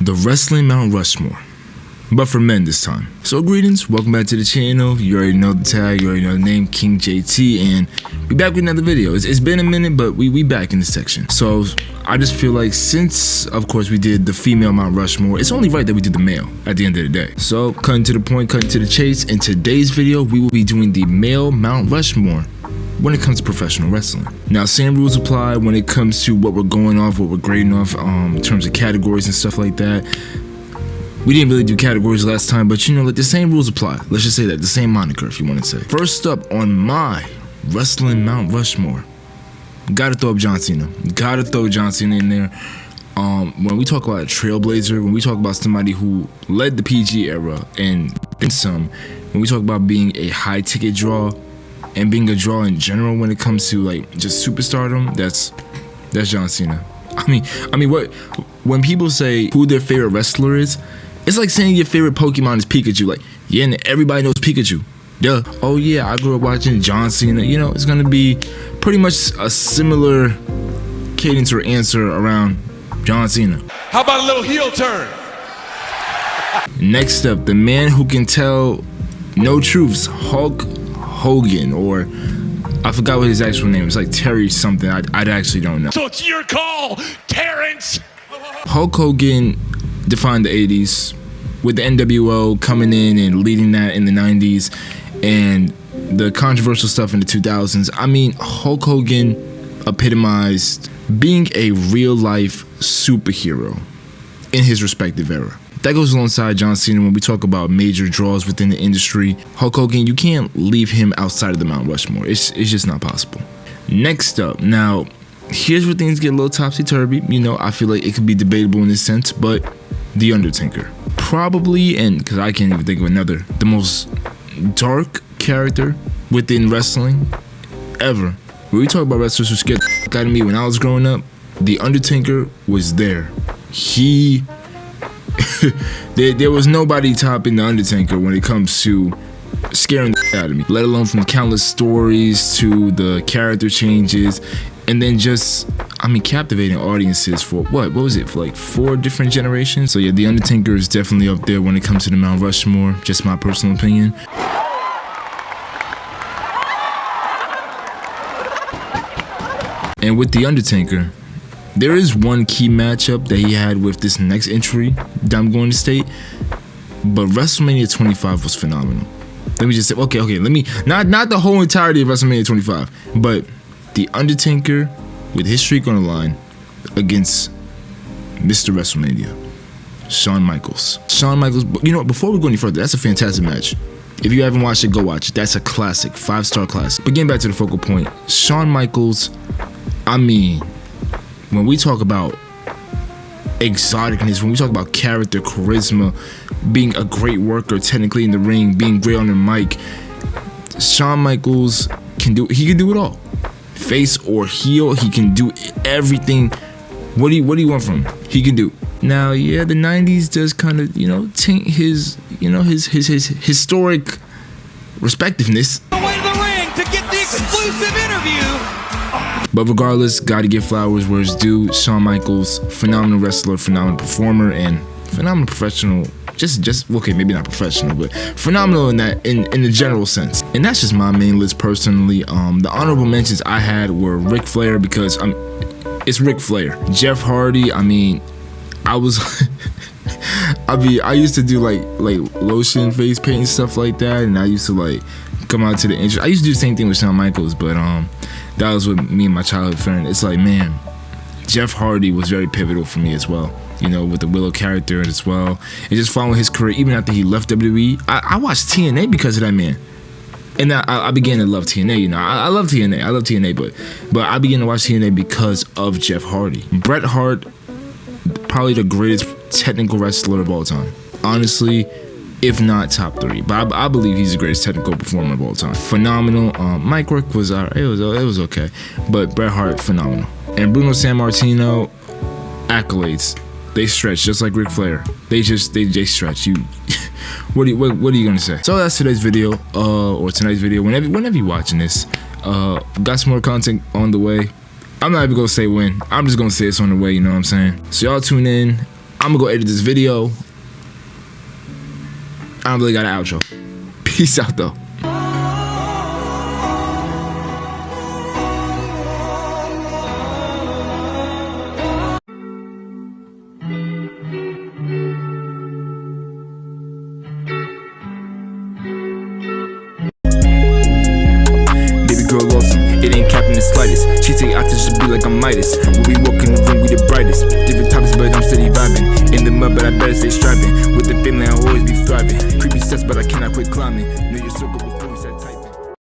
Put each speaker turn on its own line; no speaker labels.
the wrestling Mount Rushmore, but for men this time. So greetings, welcome back to the channel. You already know the tag, you already know the name, King Jay.T, and we back with another video. It's been a minute, but we back in this section. So I just feel like since, of course, we did the female Mount Rushmore, it's only right that we did the male at the end of the day. So cutting to the point, cutting to the chase, in today's video, we will be doing the male Mount Rushmore when it comes to professional wrestling. Now, same rules apply when it comes to what we're going off, what we're grading off in terms of categories and stuff like that. We didn't really do categories last time, but you know, like the same rules apply. Let's just say that, the same moniker if you want to say. First up on my wrestling Mount Rushmore, gotta throw up John Cena. Gotta throw John Cena in there. When we talk about a trailblazer, when we talk about somebody who led the PG era and then some, when we talk about being a high ticket draw, and being a draw in general when it comes to like just superstardom, that's John Cena. I mean, what when people say who their favorite wrestler is, it's like saying your favorite Pokemon is Pikachu. Like, yeah, and everybody knows Pikachu. Duh. Oh yeah, I grew up watching John Cena. You know, it's gonna be pretty much a similar cadence or answer around John Cena.
How about a little heel turn?
Next up, the man who can tell no truths, Hulk Hogan, or I forgot what his actual name is, like Terry something. I actually don't know.
So it's your call, Terrence.
Hulk Hogan defined the 80s with the NWO coming in and leading that in the 90s and the controversial stuff in the 2000s. I mean, Hulk Hogan epitomized being a real life superhero in his respective era. That goes alongside John Cena when we talk about major draws within the industry. Hulk Hogan, you can't leave him outside of the Mount Rushmore. It's just not possible. Next up, now, here's where things get a little topsy-turvy. You know, I feel like it could be debatable in this sense, but The Undertaker. Probably, and because I can't even think of another, the most dark character within wrestling ever. When we talk about wrestlers who scared the fuck out of me when I was growing up, The Undertaker was there. There was nobody topping The Undertaker when it comes to scaring the out of me, let alone from countless stories to the character changes, and then just, I mean, captivating audiences for what was it, for like 4 different generations? So yeah, The Undertaker is definitely up there when it comes to the Mount Rushmore, just my personal opinion. And with The Undertaker, there is one key matchup that he had with this next entry that I'm going to state, but WrestleMania 25 was phenomenal. Let me just say, okay, let me, not the whole entirety of WrestleMania 25, but The Undertaker with his streak on the line against Mr. WrestleMania, Shawn Michaels. Shawn Michaels, you know what, before we go any further, that's a fantastic match. If you haven't watched it, go watch it. That's a classic, 5-star classic. But getting back to the focal point, Shawn Michaels, I mean, when we talk about exoticness, when we talk about character, charisma, being a great worker technically in the ring, being great on the mic, Shawn Michaels can do it all. Face or heel, he can do everything. What do you want from him? He can do. Now, yeah, the 90s does kind of, you know, taint his, you know, his historic respectiveness.
The way to the ring to get the exclusive interview.
But regardless, gotta give flowers where it's due. Shawn Michaels, phenomenal wrestler, phenomenal performer, and phenomenal professional. Just okay, maybe not professional, but phenomenal in that in the general sense. And that's just my main list personally. The honorable mentions I had were Ric Flair, because it's Ric Flair. Jeff Hardy, I mean, I used to do like lotion face paint and stuff like that, and I used to like come out to the entrance. I used to do the same thing with Shawn Michaels, but that was with me and my childhood friend. It's like, man, Jeff Hardy was very pivotal for me as well. You know, with the Willow character as well. And just following his career, even after he left WWE. I watched TNA because of that man. And I began to love TNA, you know. I love TNA, but I began to watch TNA because of Jeff Hardy. Bret Hart, probably the greatest technical wrestler of all time. Honestly, if not top 3. But I believe he's the greatest technical performer of all time. Phenomenal. Mike Rourke was alright. It was okay. But Bret Hart, phenomenal. And Bruno Sammartino, accolades. They stretch just like Ric Flair. They stretch. You. What are you gonna say? So that's today's video, or tonight's video. Whenever you're watching this, got some more content on the way. I'm not even gonna say when. I'm just gonna say it's on the way. You know what I'm saying? So y'all tune in. I'm gonna go edit this video. I don't really got an outro. Peace out though. Girl awesome, it ain't capping the slightest. She take oxygen, be like I'm Midas. When we walk in the room, we the brightest. Different topics, but I'm steady vibing. In the mud, but I better stay striving. With the feeling, I'll always be thriving. Creepy steps, but I cannot quit climbing. Know your circle.